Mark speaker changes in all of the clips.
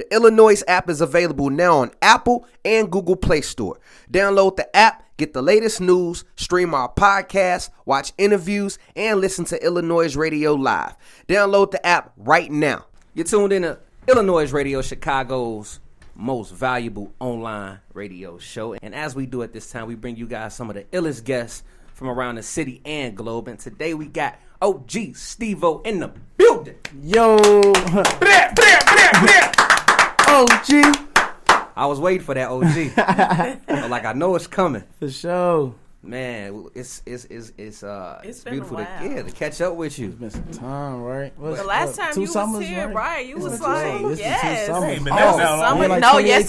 Speaker 1: The iLLANOiZE app is available now on Apple and Google Play Store. Download the app, get the latest news, stream our podcasts, watch interviews, and listen to iLLANOiZE Radio live. Download the app right now. You're tuned in to iLLANOiZE Radio, Chicago's most valuable online radio show. And as we do at this time, we bring you guys some of the illest guests from around the city and globe. And today we got OG Stevo in the building.
Speaker 2: Yo. OG.
Speaker 1: I was waiting for that OG. Like, I know it's coming.
Speaker 2: For sure.
Speaker 1: Man, it's beautiful to catch up with you.
Speaker 2: It's been some time, right?
Speaker 3: The last time you was here, right? You was like, yes.
Speaker 2: Yes,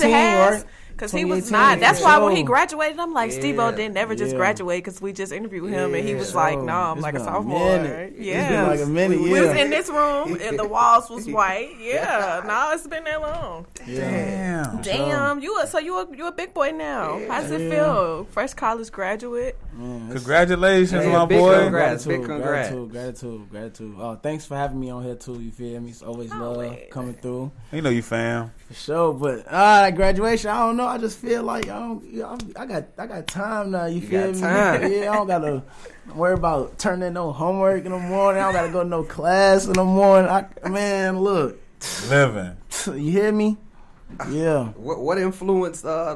Speaker 3: it has.
Speaker 2: Right?
Speaker 3: Because he was not. That's why when he graduated, I'm like, Stevo didn't never just graduate because we just interviewed him and he was like, no, I'm like a sophomore.
Speaker 2: It's been like a minute,
Speaker 3: We was in this room and the walls was white. Yeah, no, it's been that long. Damn. You a big boy now. How does it feel? Fresh college graduate.
Speaker 4: Congratulations, my boy.
Speaker 1: Big congrats.
Speaker 2: Gratitude. Thanks for having me on here too. You feel me? It's always love coming through.
Speaker 4: You know you fam.
Speaker 2: For sure, but graduation, I don't know. I just feel like I got time now. You feel me?
Speaker 1: Time.
Speaker 2: Yeah, I don't gotta worry about turning in no homework in the morning. I don't gotta go to no class in the morning. Look,
Speaker 4: living.
Speaker 2: You hear me? Yeah.
Speaker 1: What influenced? I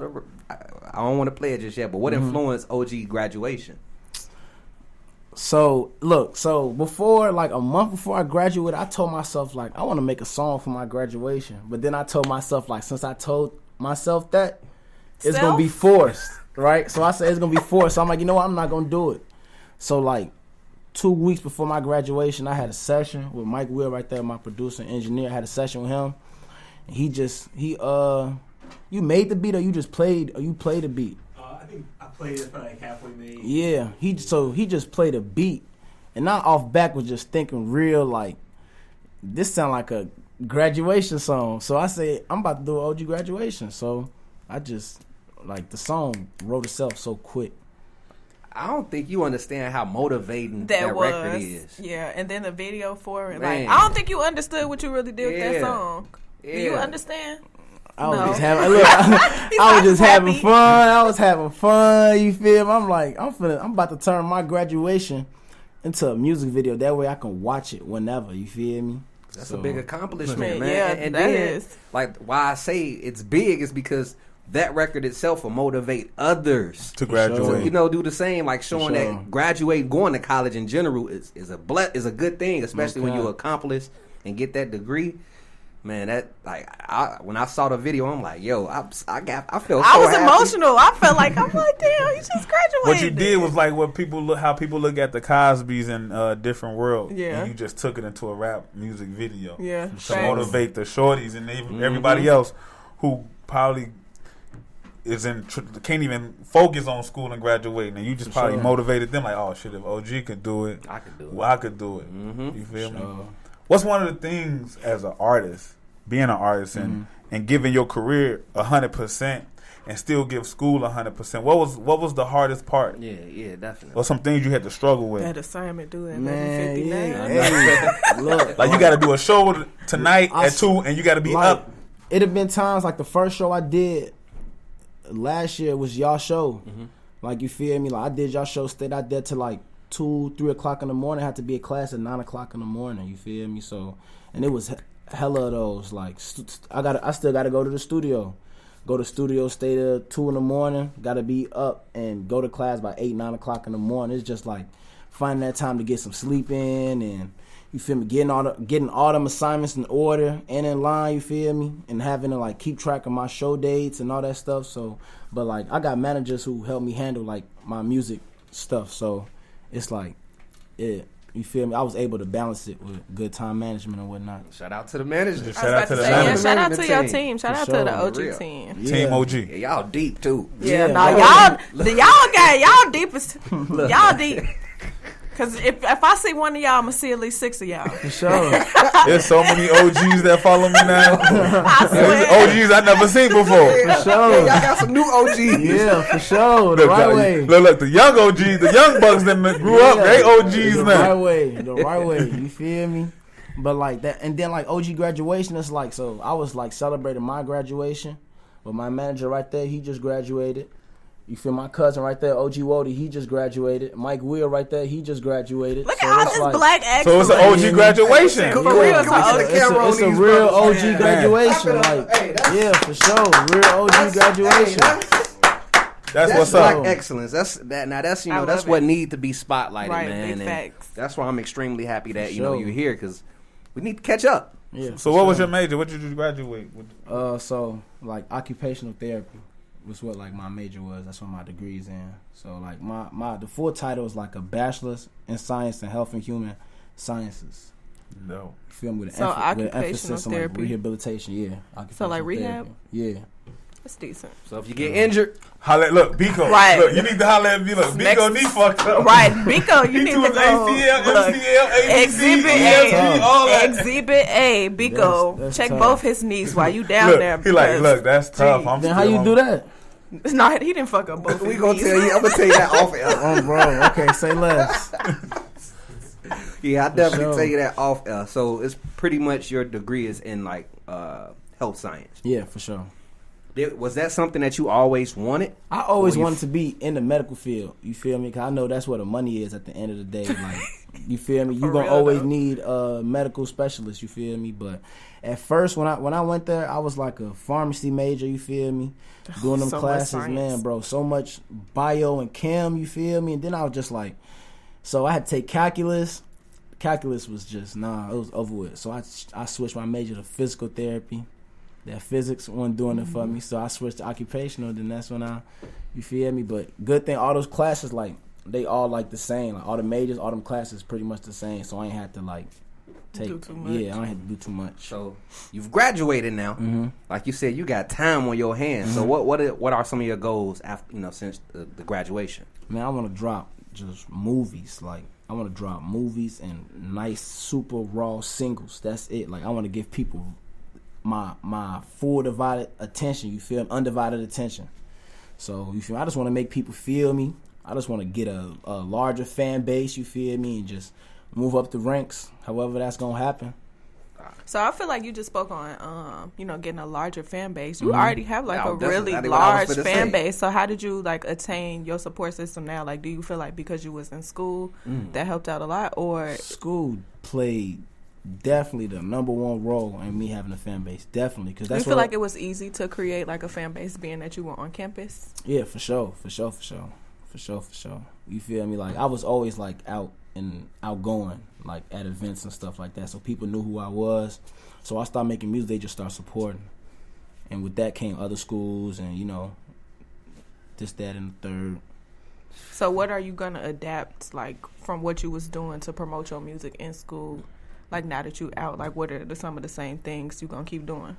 Speaker 1: don't want to play it just yet, but what influenced OG graduation?
Speaker 2: So before, like a month before I graduated, I told myself like I want to make a song for my graduation. But then I told myself like since I told myself that it's gonna be forced, right? So I said it's gonna be forced. So I'm like, you know what? I'm not gonna do it. So like 2 weeks before my graduation, I had a session with Mike Will right there, my producer and engineer. I had a session with him. And you made the beat or you just played or you played the beat?
Speaker 5: I think I played it for like halfway made.
Speaker 2: Yeah, he just played a beat, and I off back was just thinking real like this sound like a graduation song. So I said I'm about to do an OG graduation. So I just like the song wrote itself so quick.
Speaker 1: I don't think you understand how motivating that record is.
Speaker 3: Yeah, and then the video for it.
Speaker 1: Man.
Speaker 3: Like I don't think you understood what you really did with that song. Do you understand?
Speaker 2: I was just having fun. I was having fun. You feel me? I'm like, I'm about to turn my graduation into a music video. That way I can watch it whenever. You feel me?
Speaker 1: That's a big accomplishment, man.
Speaker 3: Yeah,
Speaker 1: and
Speaker 3: that
Speaker 1: then,
Speaker 3: is.
Speaker 1: Like, why I say it's big is because that record itself will motivate others
Speaker 4: to graduate.
Speaker 1: So, do the same. Like showing that graduating, going to college in general is a good thing, especially when you accomplish and get that degree. Man, that when I saw the video, I'm like, yo, I felt so
Speaker 3: I was
Speaker 1: happy.
Speaker 3: Emotional. I felt like damn, you just graduated.
Speaker 4: What you did was like how people look at the Cosbys in Different World.
Speaker 3: Yeah.
Speaker 4: And you just took it into a rap music video.
Speaker 3: Yeah.
Speaker 4: To motivate the shorties and everybody else who probably can't even focus on school and graduating, and you just probably motivated them like, oh shit, if OG could do it,
Speaker 1: I could do it.
Speaker 4: Well, I could do it. You feel me? What's one of the things as an artist, being an artist and giving your career 100% and still give school 100%? What was the hardest part?
Speaker 1: Yeah, definitely.
Speaker 4: Or some things you had to struggle with?
Speaker 3: That assignment due at 11:59.
Speaker 2: Hey, look,
Speaker 4: like you got to do a show tonight at 2, and you got to be up.
Speaker 2: It have been times like the first show I did last year was y'all show. Like you feel me? Like I did y'all show, stayed out there till like 2-3 o'clock in the morning. I had to be at class at 9 o'clock in the morning. You feel me? So, and it was hella of those. Like I still gotta go to the studio. Go to studio, stay there 2 in the morning. Gotta be up and go to class by 8-9 o'clock in the morning. It's just like finding that time to get some sleep in, and you feel me, getting all them assignments in order and in line. You feel me, and having to like keep track of my show dates and all that stuff. So, but like I got managers who help me handle like my music stuff. So it's like, yeah. You feel me? I was able to balance it with good time management and whatnot.
Speaker 1: Shout out to the manager.
Speaker 3: Shout out to your team. Shout out to the OG team.
Speaker 4: Yeah. Team OG.
Speaker 1: Yeah, y'all deep too.
Speaker 3: Yeah, y'all deep as y'all deep. Cause if I see one of y'all, I'ma see at least 6 of y'all.
Speaker 2: For sure.
Speaker 4: There's so many OGs that follow me now.
Speaker 3: I swear.
Speaker 4: OGs I never seen before.
Speaker 2: For sure.
Speaker 1: Y'all got some new OGs.
Speaker 2: Yeah, for sure. The right way.
Speaker 4: Look, the young OGs, the young bucks that grew up, they OGs
Speaker 2: the
Speaker 4: now.
Speaker 2: The right way. You feel me? But like that, and then like OG graduation is like, so I was like celebrating my graduation, but my manager right there, he just graduated. You feel my cousin right there, OG Wody, he just graduated. Mike Weir right there, he just graduated.
Speaker 3: Look at all this
Speaker 2: like,
Speaker 3: black excellence.
Speaker 4: So it's an OG graduation.
Speaker 3: For real,
Speaker 2: it's a real OG graduation. Like, yeah, for sure, real OG graduation.
Speaker 4: That's what's
Speaker 1: black
Speaker 4: up.
Speaker 1: excellence. That's
Speaker 3: I
Speaker 1: that's
Speaker 3: love
Speaker 1: what
Speaker 3: it.
Speaker 1: need to be spotlighted,
Speaker 3: Right,
Speaker 1: man.
Speaker 3: big
Speaker 1: And
Speaker 3: facts.
Speaker 1: that's why I'm extremely happy that
Speaker 2: Sure.
Speaker 1: you're here because we need to catch up.
Speaker 2: Yeah.
Speaker 4: So what was your major? What did you graduate with?
Speaker 2: So like occupational therapy was what like my major was. That's what my degree's in. So like my the full title is like a bachelor's in science and health and human sciences.
Speaker 4: No.
Speaker 2: You feel me? With
Speaker 3: So
Speaker 2: with
Speaker 3: occupational
Speaker 2: emphasis on
Speaker 3: therapy.
Speaker 2: like rehabilitation. Yeah.
Speaker 3: So, like,
Speaker 2: Occupational
Speaker 3: rehab?
Speaker 2: therapy. Yeah.
Speaker 3: That's decent.
Speaker 1: So if you get injured,
Speaker 4: Holla, look, Biko.
Speaker 3: Right.
Speaker 4: Look, you need to holler at me. Look,
Speaker 3: Next-
Speaker 4: Biko knee fucked up.
Speaker 3: Right, Biko, you
Speaker 4: He
Speaker 3: need
Speaker 4: too
Speaker 3: to
Speaker 4: much
Speaker 3: go.
Speaker 4: ACL,
Speaker 3: Look,
Speaker 4: MCL, ABC,
Speaker 3: Exhibit
Speaker 4: EFG, all
Speaker 3: A.
Speaker 4: that.
Speaker 3: Exhibit A. Biko,
Speaker 2: That's
Speaker 3: check
Speaker 2: tough.
Speaker 3: both his knees while you down
Speaker 4: Look,
Speaker 3: there.
Speaker 4: he like,
Speaker 3: because-
Speaker 4: look, that's tough. I'm
Speaker 2: Then how
Speaker 4: still
Speaker 2: you
Speaker 4: on-
Speaker 2: do that?
Speaker 3: No, he didn't fuck up both.
Speaker 1: we
Speaker 3: his
Speaker 1: gonna
Speaker 3: knees.
Speaker 1: tell you. I'm gonna tell you that off air.
Speaker 2: Oh, bro. Okay, say less.
Speaker 1: Yeah, I definitely
Speaker 2: sure.
Speaker 1: tell you that off air. So it's pretty much your degree is in like health science.
Speaker 2: Yeah, for sure.
Speaker 1: Was that something that you always wanted?
Speaker 2: I always
Speaker 1: Or you
Speaker 2: wanted to be in the medical field. You feel me? Because I know that's where the money is at the end of the day. Like, you feel me?
Speaker 3: For
Speaker 2: You gonna
Speaker 3: real,
Speaker 2: always
Speaker 3: though.
Speaker 2: need a medical specialist. You feel me? But at first, when I went there, I was like a pharmacy major. You feel me? Doing them
Speaker 3: So much
Speaker 2: classes,
Speaker 3: science.
Speaker 2: man, bro. So much bio and chem. You feel me? And then I was just like, so I had to take calculus. Calculus was just it was over with. So I switched my major to physical therapy. That physics wasn't doing it for me, so I switched to occupational. Then that's when you feel me. But good thing, all those classes like they all like the same. Like all the majors, all them classes pretty much the same. So I ain't had to like take.
Speaker 3: Do too much.
Speaker 2: Yeah, I ain't had to do too much.
Speaker 1: So you've graduated now.
Speaker 2: Mm-hmm.
Speaker 1: Like you said, you got time on your hands. So what are some of your goals after since the graduation?
Speaker 2: Man, I want to drop just movies. Like I want to drop movies and nice, super raw singles. That's it. Like I want to give people my full divided attention. You feel me? Undivided attention. So you feel me? I just want to make people feel me. I just want to get a larger fan base. You feel me? And just move up the ranks. However that's gonna happen.
Speaker 3: So I feel like you just spoke on, getting a larger fan base. You already have like
Speaker 1: Yeah,
Speaker 3: a
Speaker 1: that's
Speaker 3: really
Speaker 1: exactly what I was
Speaker 3: large
Speaker 1: finna
Speaker 3: fan
Speaker 1: say.
Speaker 3: base. So how did you like attain your support system now? Like, do you feel like because you was in school that helped out a lot, or
Speaker 2: School played definitely the number one role in me having a fan base. Definitely, because
Speaker 3: do you
Speaker 2: that's
Speaker 3: feel
Speaker 2: what
Speaker 3: like it was easy to create like a fan base, being that you were on campus?
Speaker 2: Yeah, for sure. You feel me? Like I was always like out and outgoing, like at events and stuff like that. So people knew who I was. So I started making music. They just started supporting, and with that came other schools and this, that, and the third.
Speaker 3: So what are you gonna adapt like from what you was doing to promote your music in school? Like now that you out, like what are some of the same things you gonna keep doing?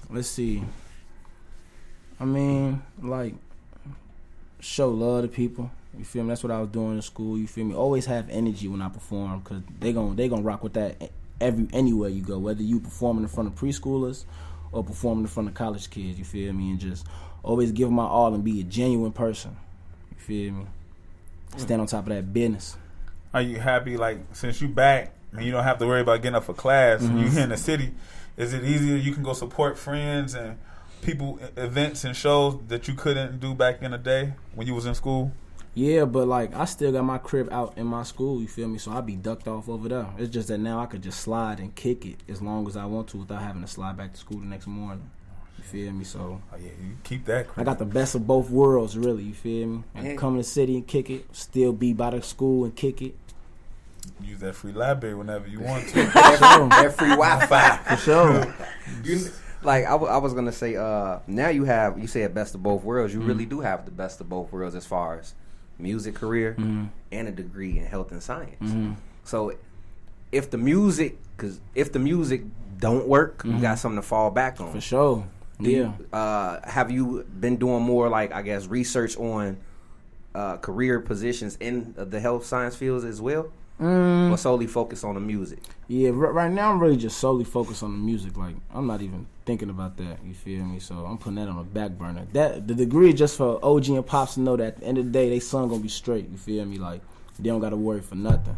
Speaker 2: Let's see. I mean, like show love to people. You feel me? That's what I was doing in school. You feel me? Always have energy when I perform, because they gonna rock with that anywhere you go. Whether you performing in front of preschoolers or performing in front of college kids. You feel me? And just always give my all and be a genuine person. You feel me? Stand on top of that business.
Speaker 4: Are you happy, like, since you back and you don't have to worry about getting up for class, and you here in the city, is it easier you can go support friends and people, events and shows that you couldn't do back in the day when you was in school?
Speaker 2: Yeah, but like I still got my crib out in my school, you feel me? So I be ducked off over there. It's just that now I could just slide and kick it as long as I want to without having to slide back to school the next morning. You feel me? So
Speaker 4: Oh yeah, you keep that.
Speaker 2: I got the best of both worlds, really. You feel me? I can come to the city and kick it, still be by the school and kick it.
Speaker 4: Use that free library whenever you want to.
Speaker 1: That free Wi-Fi.
Speaker 2: For sure.
Speaker 1: Like I was gonna say, now you say a best of both worlds. You really do have the best of both worlds as far as music career and a degree in health and science. So if the music don't work, you got something to fall back on.
Speaker 2: For sure. Yeah.
Speaker 1: Have you been doing more, like, I guess, research on career positions in the health science fields as well? Or solely focus on the music?
Speaker 2: Yeah, right now I'm really just solely focused on the music. Like, I'm not even thinking about that, you feel me? So I'm putting that on the back burner. The degree is just for OG and Pops to know that at the end of the day, they son gonna be straight, you feel me? Like, they don't gotta worry for nothing.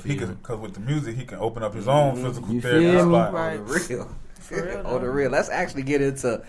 Speaker 4: Because with the music, he can open up his own physical
Speaker 2: You
Speaker 4: therapy
Speaker 2: feel me?
Speaker 4: spot.
Speaker 3: Right.
Speaker 1: On the real.
Speaker 3: real,
Speaker 1: On the real. Let's actually get into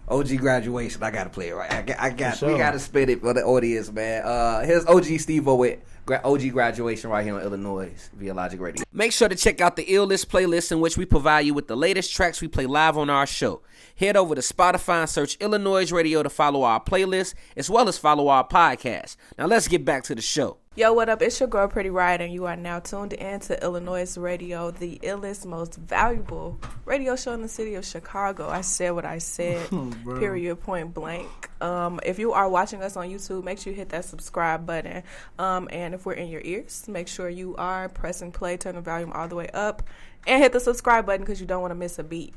Speaker 1: OG graduation. I gotta play it right. We gotta spit it for the audience, man. Here's OG Stevo with OG graduation right here on iLLANOiZE via Logic Radio. Make sure to check out the iLList playlist in which we provide you with the latest tracks we play live on our show. Head over to Spotify and search iLLANOiZE Radio to follow our playlist as well as follow our podcast. Now let's get back to the show.
Speaker 3: Yo, what up? It's your girl, Pretty Riot, and you are now tuned in to iLLANOiZE Radio, the illest, most valuable radio show in the city of Chicago. I said what I said, period, point blank. If you are watching us on YouTube, make sure you hit that subscribe button. And if we're in your ears, make sure you are pressing play, turn the volume all the way up, and hit the subscribe button because you don't want to miss a beat.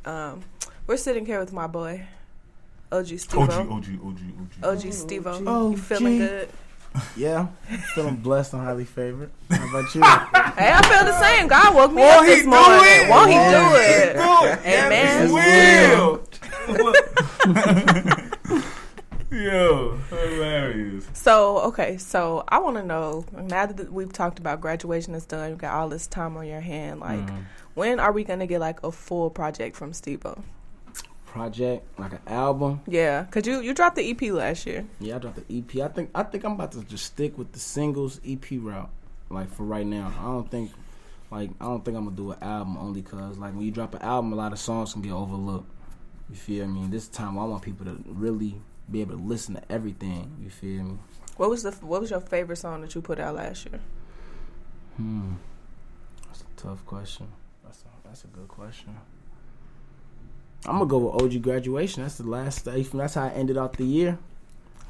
Speaker 3: We're sitting here with my boy, OG Stevo. OG Stevo.
Speaker 2: OG.
Speaker 3: You feeling good?
Speaker 2: Yeah, feeling blessed and highly favored. How about you?
Speaker 3: Hey, I feel the same. God woke me up this morning. Won't he do it? Amen.
Speaker 4: Yo, hilarious.
Speaker 3: So I want to know, now that we've talked about graduation is done, you got all this time on your hand, like, when are we going to get, like, a full project from Stevo?
Speaker 2: Project, like an album.
Speaker 3: Yeah, because you dropped the EP last year.
Speaker 2: Yeah, I dropped the EP. I think I'm about to just stick with the singles EP route, like, for right now. I don't think I'm gonna do an album only because, like, when you drop an album, a lot of songs can get overlooked. You feel me? This time I want people to really be able to listen to everything. You feel me?
Speaker 3: What was your favorite song that you put out last year?
Speaker 2: That's a tough question. That's a good question. I'm gonna go with OG graduation. That's the last day. That's how I ended out the year.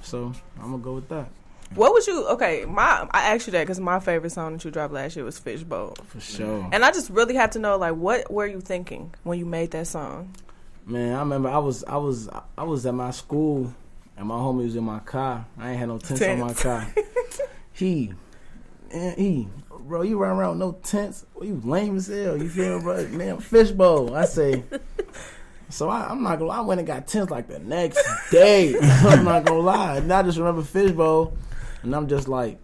Speaker 2: So I'm gonna go with that.
Speaker 3: What was you? Okay, I asked you that because my favorite song that you dropped last year was Fishbowl.
Speaker 2: For sure.
Speaker 3: And I just really had to know, like, what were you thinking when you made that song?
Speaker 2: Man, I remember I was at my school and my homie was in my car. I ain't had no tents on my car. Bro, you run around with no tents? Well, you lame as hell. You feel me, bro? Man, Fishbowl. I say. So I'm not gonna lie, I went and got tents like the next day. I'm not gonna lie. And I just remember Fishbowl, and I'm just like,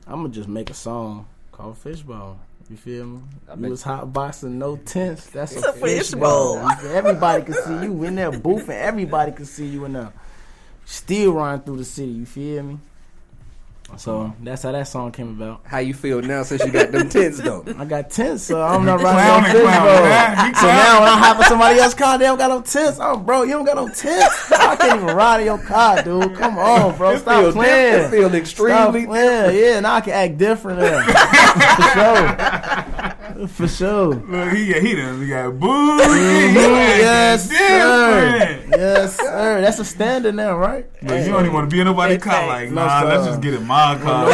Speaker 2: I'm gonna just make a song called Fishbowl. You feel me? You was hot boxing, no tents. That's a fishbowl. Everybody can see you in there boofing. Everybody can see you in there. Still running through the city. You feel me? So that's how that song came about.
Speaker 1: How you feel now since you got them tents though?
Speaker 2: I got tents, so I'm not riding no Fishbowl. So now when I hop in somebody else's car, they don't got no tents. Oh, bro, you don't got no tents. I can't even ride in your car, dude. Come on, bro. Stop playing.
Speaker 1: It feel extremely
Speaker 2: different. Yeah, now I can act different there. For sure.
Speaker 4: Look, he done got booed.
Speaker 2: Yes, sir. Yes, sir. That's a standard now, right?
Speaker 4: Look, you don't even want to be in nobody's car. Like, nah, let's just get in my car.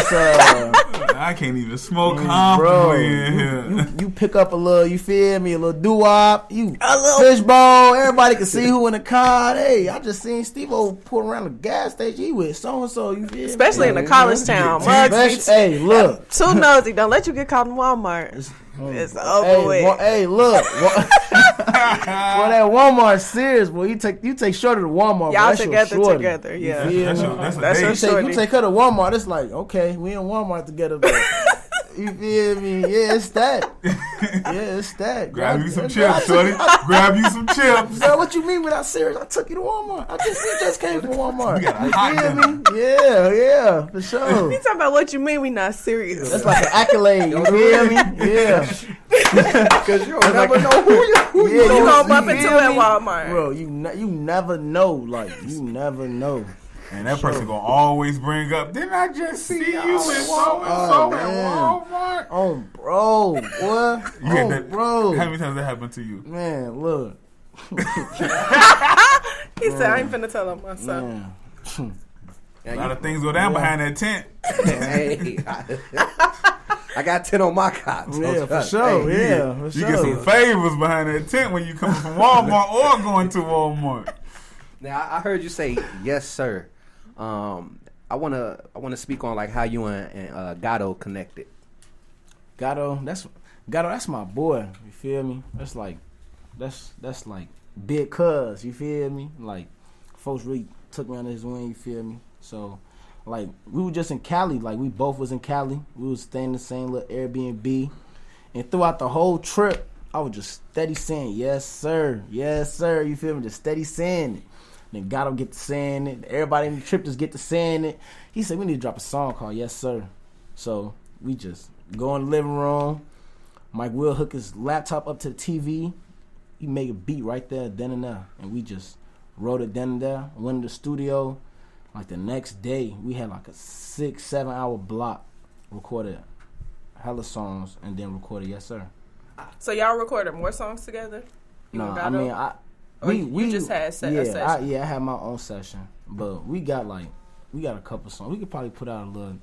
Speaker 4: I can't even smoke comfortably in here.
Speaker 2: You pick up a little, you feel me, a little doo-wop, Fishbowl, everybody can see who in the car. Hey, I just seen Stevo pull around the gas station. He with so-and-so, you feel me?
Speaker 3: Especially in a college town.
Speaker 2: Hey, look.
Speaker 3: Too nosy. Don't let you get caught in Walmart. It's over with.
Speaker 2: Hey, look. Well, that Walmart serious, boy. You take shorty to Walmart.
Speaker 3: Y'all
Speaker 2: together,
Speaker 3: yeah.
Speaker 4: That's a date.
Speaker 2: You take her to Walmart, it's like, okay, we in Walmart together, but you feel me? Yeah, it's that.
Speaker 4: Grab you some chips, shorty. Grab you some chips.
Speaker 2: Girl, what you mean without serious? I took you to Walmart. We just came from Walmart.
Speaker 4: You got a hot
Speaker 2: me? Yeah, for sure.
Speaker 3: You talking about what you mean we not serious?
Speaker 2: That's like an accolade. You feel me? Yeah.
Speaker 1: Because you don't never know who
Speaker 3: you gonna bump into at Walmart.
Speaker 2: Bro, you never know. Like, you never know.
Speaker 4: And that person gonna always bring up, didn't I just see you in so-and-so at Walmart?
Speaker 2: Oh, bro. What? Bro.
Speaker 4: How many times that happened to you?
Speaker 2: Man, look.
Speaker 3: He said, I ain't finna tell him myself.
Speaker 4: A lot of things go down behind that tent.
Speaker 1: Hey, I got 10 on my car.
Speaker 2: Yeah, for sure.
Speaker 1: Hey,
Speaker 2: for
Speaker 4: you get some favors behind that tent when you come from Walmart or going to Walmart.
Speaker 1: Now, I heard you say, yes, sir. I wanna speak on like how you and Gatto connected.
Speaker 2: Gatto, that's my boy. You feel me? That's like big cuz. You feel me? Like folks really took me under his wing. You feel me? So like we were just in Cali. Like we both was in Cali. We was staying in the same little Airbnb, and throughout the whole trip, I was just steady saying yes sir, yes sir. You feel me? Just steady saying it. Then got him get to saying it. Everybody in the trip just get to saying it. He said we need to drop a song called Yes Sir. So we just go in the living room. Mike will hook his laptop up to the TV. He make a beat right there, then and there, and we just wrote it then and there. Went in the studio. Like the next day, we had like a 6-7 hour block. Recorded hella songs and then recorded Yes Sir.
Speaker 3: So y'all recorded more songs together?
Speaker 2: No, I mean
Speaker 3: we just had a session.
Speaker 2: I had my own session, but we got a couple songs. We could probably put out a little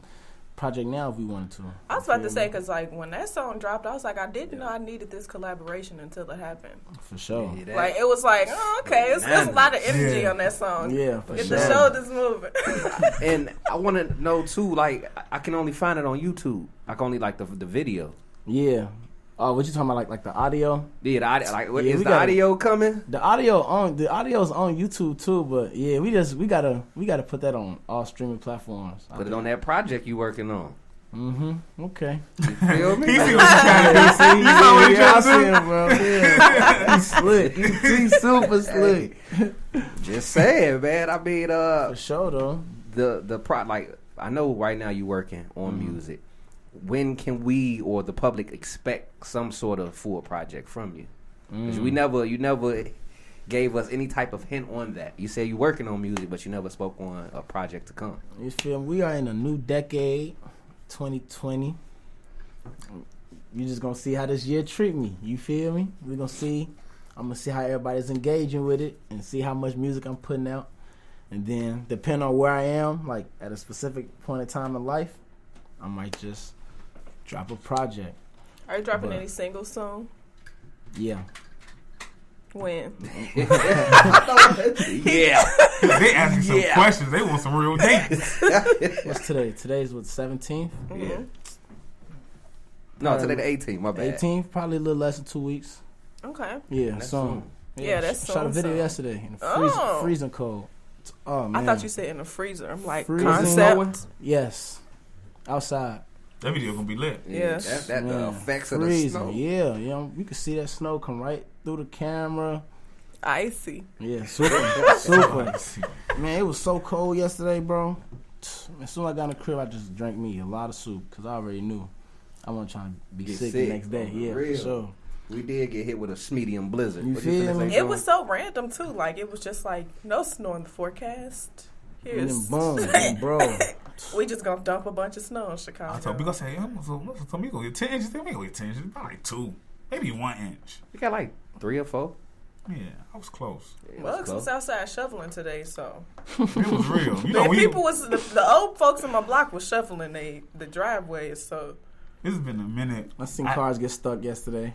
Speaker 2: project now if we wanted to.
Speaker 3: I was about to say, because like when that song dropped, I was like, I didn't know I needed this collaboration until it happened.
Speaker 2: For sure.
Speaker 3: Yeah, like it was like, oh, okay, it's a lot of energy on that song.
Speaker 2: Yeah, for
Speaker 3: Get
Speaker 2: sure.
Speaker 3: the shoulders moving.
Speaker 1: And I want to know too, like I can only find it on YouTube. I can only like the video.
Speaker 2: Yeah. Oh, what you talking about? Like the audio?
Speaker 1: Yeah, the audio. Like,
Speaker 2: Yeah,
Speaker 1: is the audio coming?
Speaker 2: The audio's on YouTube too, but yeah, we gotta put that on all streaming platforms.
Speaker 1: Put it on that project you working on.
Speaker 2: Mm-hmm. Okay.
Speaker 1: You feel me?
Speaker 4: He see what you trying to do. You know what you
Speaker 2: I
Speaker 4: trying
Speaker 2: see
Speaker 4: to do?
Speaker 2: him, bro. Yeah. He's slick. He's super slick.
Speaker 1: Just saying, man. I mean,
Speaker 2: For sure though.
Speaker 1: like I know right now you working on music. When can we or the public expect some sort of full project from you? Because you never gave us any type of hint on that. You say you're working on music, but you never spoke on a project to come.
Speaker 2: You feel me? We are in a new decade, 2020. You just gonna see how this year treat me. You feel me? I'm gonna see how everybody's engaging with it and see how much music I'm putting out. And then depending on where I am, like at a specific point in time in life, I might just drop a project.
Speaker 3: Are you dropping any singles soon?
Speaker 2: Yeah.
Speaker 3: When?
Speaker 1: Yeah.
Speaker 4: They asking some questions. They want some real dates.
Speaker 2: What's today? Today's what, 17th?
Speaker 1: Yeah. No, today the 18th. My bad.
Speaker 2: 18th, probably a little less than 2 weeks.
Speaker 3: Okay.
Speaker 2: Yeah,
Speaker 1: That's
Speaker 2: soon.
Speaker 3: Yeah, that's
Speaker 2: Shot a
Speaker 3: soon,
Speaker 2: video
Speaker 3: soon.
Speaker 2: yesterday in the
Speaker 3: Oh.
Speaker 2: freezing cold. Oh man.
Speaker 3: I thought you said in the freezer. I'm like,
Speaker 2: Freezing.
Speaker 3: concept.
Speaker 2: Yes. Outside.
Speaker 4: That video gonna be lit.
Speaker 3: Yeah.
Speaker 1: That the
Speaker 2: Man,
Speaker 1: effects of the
Speaker 2: freezing.
Speaker 1: snow.
Speaker 2: Yeah, you can see that snow come right through the camera.
Speaker 3: Icy.
Speaker 2: Yeah, super. Man, it was so cold yesterday, bro. As soon as I got in the crib, I just drank me a lot of soup because I already knew I wasn't trying to be sick the next day. Yeah,
Speaker 1: real.
Speaker 2: for sure.
Speaker 1: We did get hit with a medium blizzard.
Speaker 2: You
Speaker 1: What
Speaker 2: feel
Speaker 1: finna
Speaker 2: me?
Speaker 1: say,
Speaker 3: It was so random too. Like it was just like no snow in the forecast.
Speaker 2: And then
Speaker 3: Here's
Speaker 2: boom, and bro.
Speaker 3: we just gonna dump a bunch of snow in
Speaker 4: I
Speaker 3: Chicago.
Speaker 4: told we gonna say, so we gonna get 10 inches. Then we gonna get 10 inches. Probably like 2, maybe 1 inch.
Speaker 1: We got like 3 or 4.
Speaker 4: Yeah, I was close.
Speaker 1: Yeah,
Speaker 3: Well,
Speaker 1: it was
Speaker 3: I was
Speaker 1: close.
Speaker 3: outside shoveling today, so
Speaker 4: It was real. You know,
Speaker 3: and people was the old folks in my block was shuffling the driveways. So
Speaker 4: this has been a minute.
Speaker 2: I seen cars get stuck yesterday.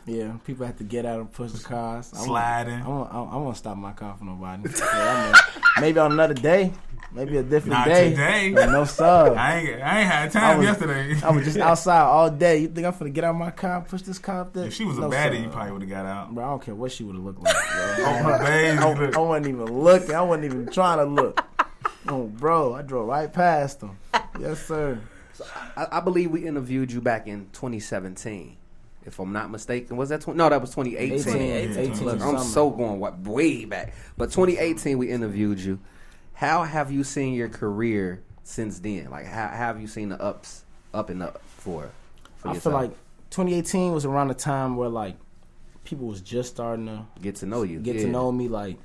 Speaker 2: Yeah, people had to get out and push the cars.
Speaker 4: Sliding.
Speaker 2: I won't stop my car for nobody. Yeah, maybe on another day, maybe a different
Speaker 4: Not
Speaker 2: day.
Speaker 4: today.
Speaker 2: No sir.
Speaker 4: I ain't had time yesterday.
Speaker 2: I was just outside all day. You think I'm finna get out of my car and push this car up there?
Speaker 4: If she was
Speaker 2: No,
Speaker 4: a baddie,
Speaker 2: sir.
Speaker 4: you probably would have got out.
Speaker 2: Bro, I don't care what she would have looked like. Bro.
Speaker 4: Oh, my baby.
Speaker 2: I wasn't even looking. I wasn't even trying to look. Oh, bro, I drove right past them. Yes, sir.
Speaker 1: I believe we interviewed you back in 2017. If I'm not mistaken, was that no? That was 2018.
Speaker 2: 18.
Speaker 1: Look, I'm so going way back. But 2018, we interviewed you. How have you seen your career since then? Like, how have you seen the up and up for
Speaker 2: I
Speaker 1: yourself?
Speaker 2: feel like 2018 was around the time where like people was just starting to
Speaker 1: get to know you,
Speaker 2: get to know me. Like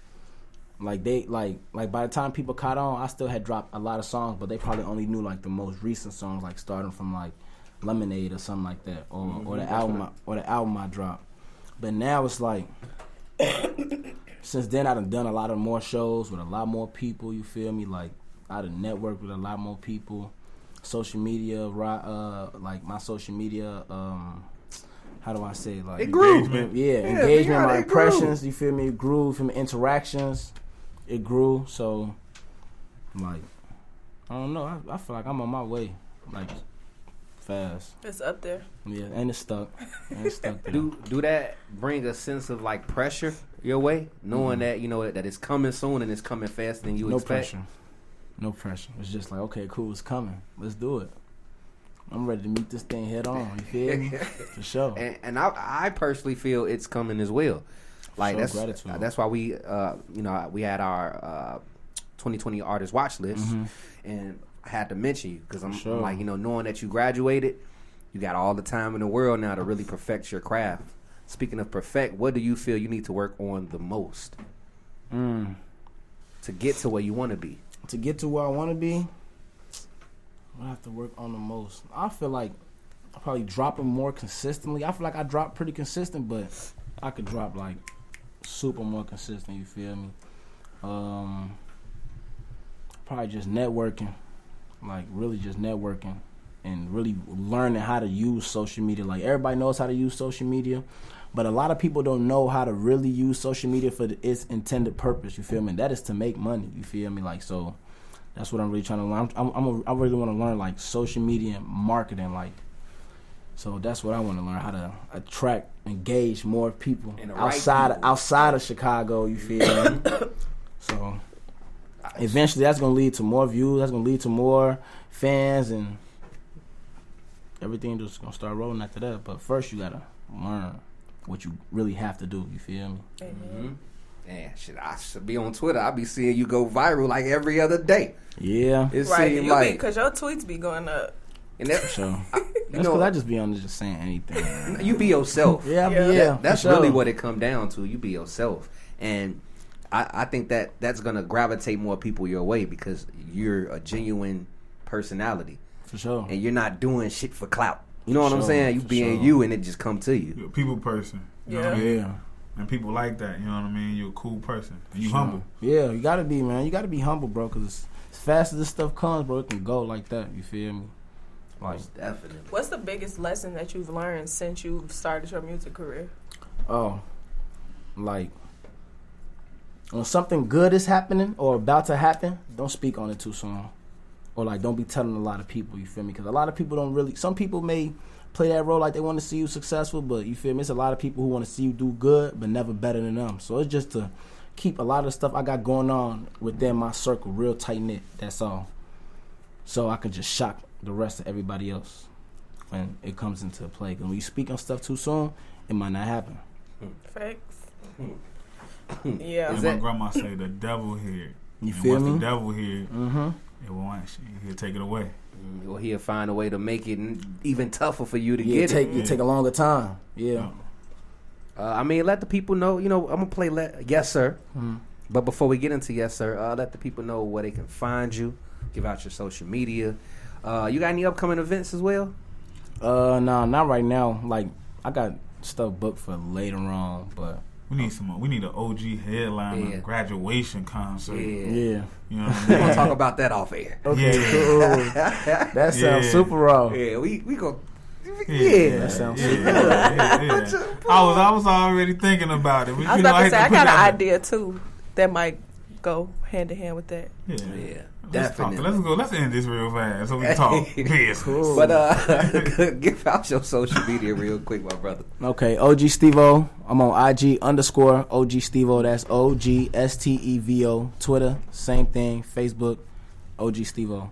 Speaker 2: they like by the time people caught on, I still had dropped a lot of songs, but they probably only knew like the most recent songs, like starting from like Lemonade or something like that, or the album I dropped. But now it's like since then I done a lot of more shows with a lot more people. You feel me? Like I done networked with a lot more people. Social media, like my social media. How do I say? Like
Speaker 1: it grew.
Speaker 2: Engagement, my impressions. You feel me? It grew from interactions. It grew. So like I don't know. I feel like I'm on my way. Like. Fast.
Speaker 3: it's up there.
Speaker 2: Yeah, and it's stuck. There.
Speaker 1: Do that bring a sense of like pressure your way, knowing that you know that it's coming soon and it's coming faster than you
Speaker 2: No
Speaker 1: expect?
Speaker 2: pressure. No pressure. It's just like, okay, cool, it's coming. Let's do it. I'm ready to meet this thing head on. You feel me? For sure.
Speaker 1: And I personally feel it's coming as well. Like that's why we we had our 2020 artist watch list, and I had to mention you because I'm like, knowing that you graduated, you got all the time in the world now to really perfect your craft. Speaking of perfect, what do you feel you need to work on the most to get to where you want to be?
Speaker 2: To get to where I want to be, I have to work on the most. I feel like I'm probably dropping more consistently. I feel like I drop pretty consistent, but I could drop like super more consistent. You feel me? Probably just networking, like really just networking and really learning how to use social media. Like everybody knows how to use social media, but a lot of people don't know how to really use social media for its intended purpose. You feel me? That is to make money. You feel me? Like, so that's what I'm really trying to learn. I really want to learn like social media and marketing. Like, so that's what I want to learn, how to attract, engage more people outside of Chicago. You feel me? So eventually that's going to lead to more views. That's going to lead to more fans, and everything just going to start rolling after that. But first you got to learn what you really have to do. You feel me?
Speaker 3: Mm-hmm.
Speaker 1: Man, shit, I should be on Twitter. I be seeing you go viral like every other day.
Speaker 2: Yeah.
Speaker 1: It seems like,
Speaker 3: because your tweets be going up.
Speaker 1: And that,
Speaker 2: for sure. That's because I just be on there just saying anything.
Speaker 1: You be yourself. That's
Speaker 2: sure.
Speaker 1: really what it come down to. You be yourself. And I think that's going to gravitate more people your way because you're a genuine personality.
Speaker 2: For sure.
Speaker 1: And you're not doing shit for clout. You know what I'm saying? You being you, and it just come to you.
Speaker 4: You're a people person. You know what I mean? And people like that. You know what I mean? You're a cool person. And you humble.
Speaker 2: Yeah, you got to be, man. You got to be humble, bro, because as fast as this stuff comes, bro, it can go like that. You feel me?
Speaker 1: Like, definitely.
Speaker 3: What's the biggest lesson that you've learned since you've started your music career?
Speaker 2: Oh, like, when something good is happening or about to happen, don't speak on it too soon. Or, like, don't be telling a lot of people, you feel me? Because a lot of people don't really... Some people may play that role like they want to see you successful, but, you feel me? It's a lot of people who want to see you do good, but never better than them. So, it's just to keep a lot of the stuff I got going on within my circle real tight-knit. That's all. So, I can just shock the rest of everybody else when it comes into play. Because when you speak on stuff too soon, it might not happen.
Speaker 3: Facts. Yeah.
Speaker 4: As my grandma say, the devil here.
Speaker 2: You feel me?
Speaker 4: The devil here. It won't. He'll take it away.
Speaker 1: Or he'll find a way to make it even tougher for you to get it.
Speaker 2: It take a longer time. Yeah.
Speaker 1: I mean, let the people know. You know, I'm gonna play Yes Sir. But before we get into Yes Sir, let the people know where they can find you. Give out your social media. You got any upcoming events as well?
Speaker 2: No, not right now. Like, I got stuff booked for later on, but
Speaker 4: we need some more. We need an OG headliner graduation concert.
Speaker 2: Yeah.
Speaker 4: You know what I mean?
Speaker 1: We're gonna talk about that off air.
Speaker 2: Okay, cool. That sounds super raw.
Speaker 1: Yeah, we go.
Speaker 2: That sounds super raw.
Speaker 4: I was already thinking about it.
Speaker 3: I was about to say, I got an idea too that might go hand in hand with that.
Speaker 1: Yeah.
Speaker 4: Definitely. Let's end this real fast so we can talk business.
Speaker 2: Cool.
Speaker 1: But give out your social media real quick, my brother.
Speaker 2: Okay, OG Stevo. I'm on IG _ OG Stevo. That's OG STEVO. Twitter, same thing. Facebook, OG Stevo.